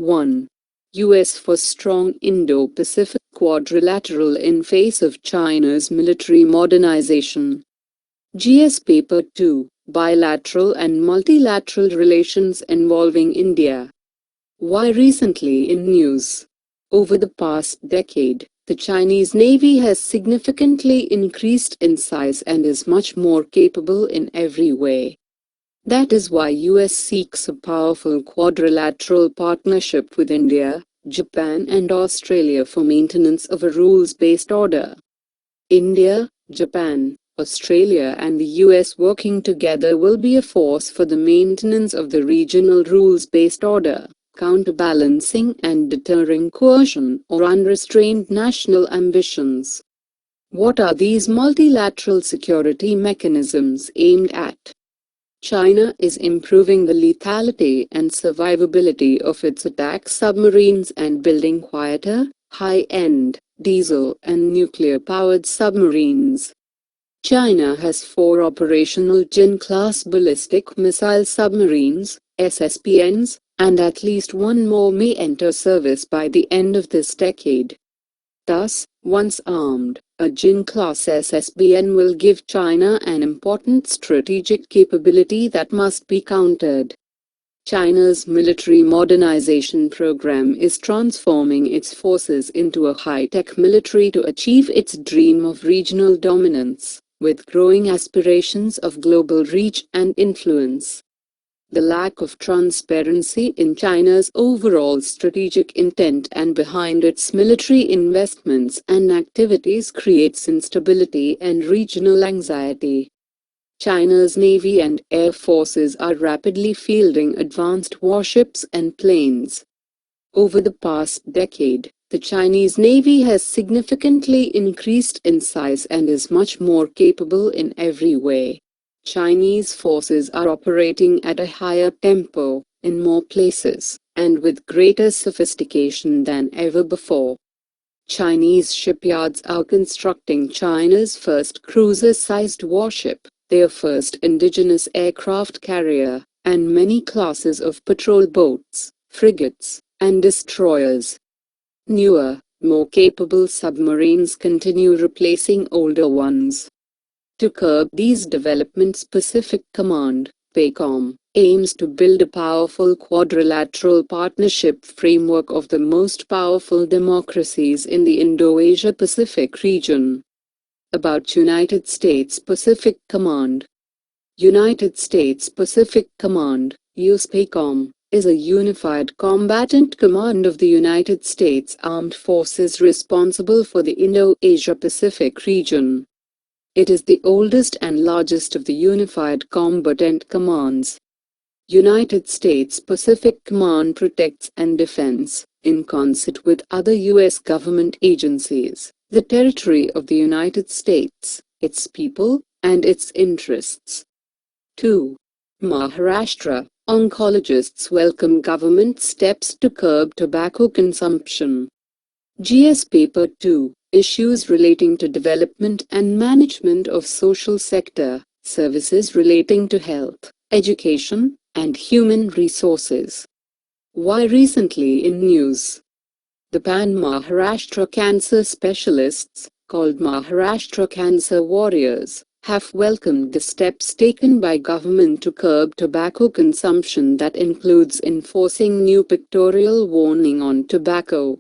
1. US for strong Indo-Pacific quadrilateral in face of China's military modernization. GS Paper 2. Bilateral and multilateral relations involving India. Why recently in news? Over the past decade, the Chinese Navy has significantly increased in size and is much more capable in every way. That is why US seeks a powerful quadrilateral partnership with India, Japan and Australia for maintenance of a rules-based order. India, Japan, Australia and the US working together will be a force for the maintenance of the regional rules-based order, counterbalancing and deterring coercion or unrestrained national ambitions. What are these multilateral security mechanisms aimed at? China is improving the lethality and survivability of its attack submarines and building quieter, high-end, diesel and nuclear-powered submarines. China has 4 operational Jin-class ballistic missile submarines, SSBNs, and at least 1 more may enter service by the end of this decade. Thus, once armed, a Jin-class SSBN will give China an important strategic capability that must be countered. China's military modernization program is transforming its forces into a high-tech military to achieve its dream of regional dominance, with growing aspirations of global reach and influence. The lack of transparency in China's overall strategic intent and behind its military investments and activities creates instability and regional anxiety. China's Navy and Air Forces are rapidly fielding advanced warships and planes. Over the past decade, the Chinese Navy has significantly increased in size and is much more capable in every way. Chinese forces are operating at a higher tempo, in more places, and with greater sophistication than ever before. Chinese shipyards are constructing China's first cruiser-sized warship, their first indigenous aircraft carrier, and many classes of patrol boats, frigates, and destroyers. Newer, more capable submarines continue replacing older ones. To curb these developments, Pacific Command, PACOM, aims to build a powerful quadrilateral partnership framework of the most powerful democracies in the Indo-Asia-Pacific region. About United States Pacific Command. United States Pacific Command, USPACOM, is a unified combatant command of the United States Armed Forces responsible for the Indo-Asia-Pacific region. It is the oldest and largest of the unified combatant commands. United States Pacific Command protects and defends, in concert with other U.S. government agencies, the territory of the United States, its people, and its interests. 2. Maharashtra. Oncologists welcome government steps to curb tobacco consumption. GS Paper 2. Issues relating to development and management of social sector, services relating to health, education, and human resources. Why recently in news? The Pan-Maharashtra Cancer Specialists, called Maharashtra Cancer Warriors, have welcomed the steps taken by government to curb tobacco consumption that includes enforcing new pictorial warning on tobacco.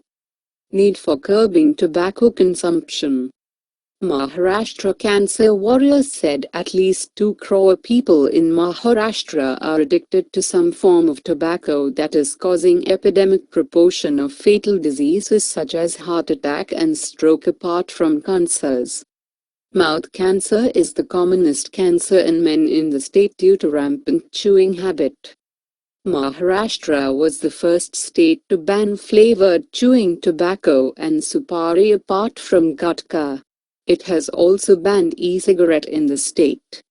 Need for curbing tobacco consumption. Maharashtra Cancer Warriors said at least 2 crore people in Maharashtra are addicted to some form of tobacco that is causing epidemic proportion of fatal diseases such as heart attack and stroke apart from cancers. Mouth cancer is the commonest cancer in men in the state due to rampant chewing habit. Maharashtra was the first state to ban flavored chewing tobacco and supari apart from gutka. It has also banned e-cigarette in the state.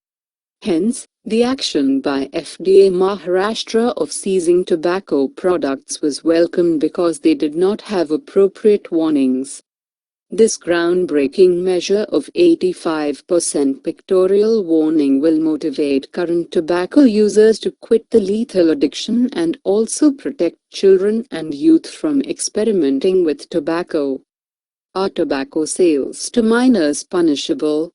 Hence, the action by FDA Maharashtra of seizing tobacco products was welcomed because they did not have appropriate warnings. This groundbreaking measure of 85% pictorial warning will motivate current tobacco users to quit the lethal addiction and also protect children and youth from experimenting with tobacco. Are tobacco sales to minors punishable?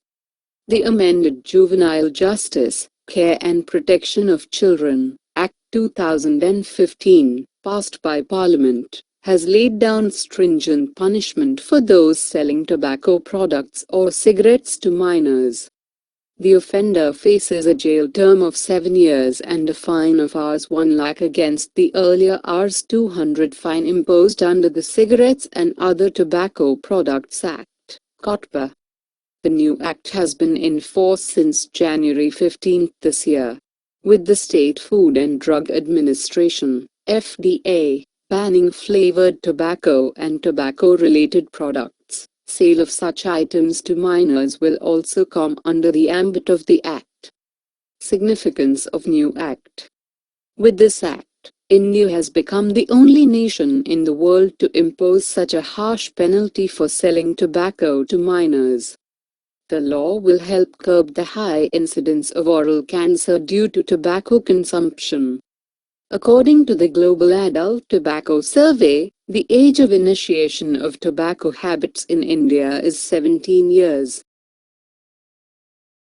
The amended Juvenile Justice, Care and Protection of Children Act 2015, passed by Parliament, has laid down stringent punishment for those selling tobacco products or cigarettes to minors. The offender faces a jail term of 7 years and a fine of Rs 1 lakh against the earlier Rs 200 fine imposed under the Cigarettes and Other Tobacco Products Act, COTPA. The new act has been in force since January 15 this year, with the State Food and Drug Administration, FDA, banning flavored tobacco and tobacco-related products. Sale of such items to minors will also come under the ambit of the Act. Significance of new Act. With this Act, India has become the only nation in the world to impose such a harsh penalty for selling tobacco to minors. The law will help curb the high incidence of oral cancer due to tobacco consumption. According to the Global Adult Tobacco Survey, the age of initiation of tobacco habits in India is 17 years.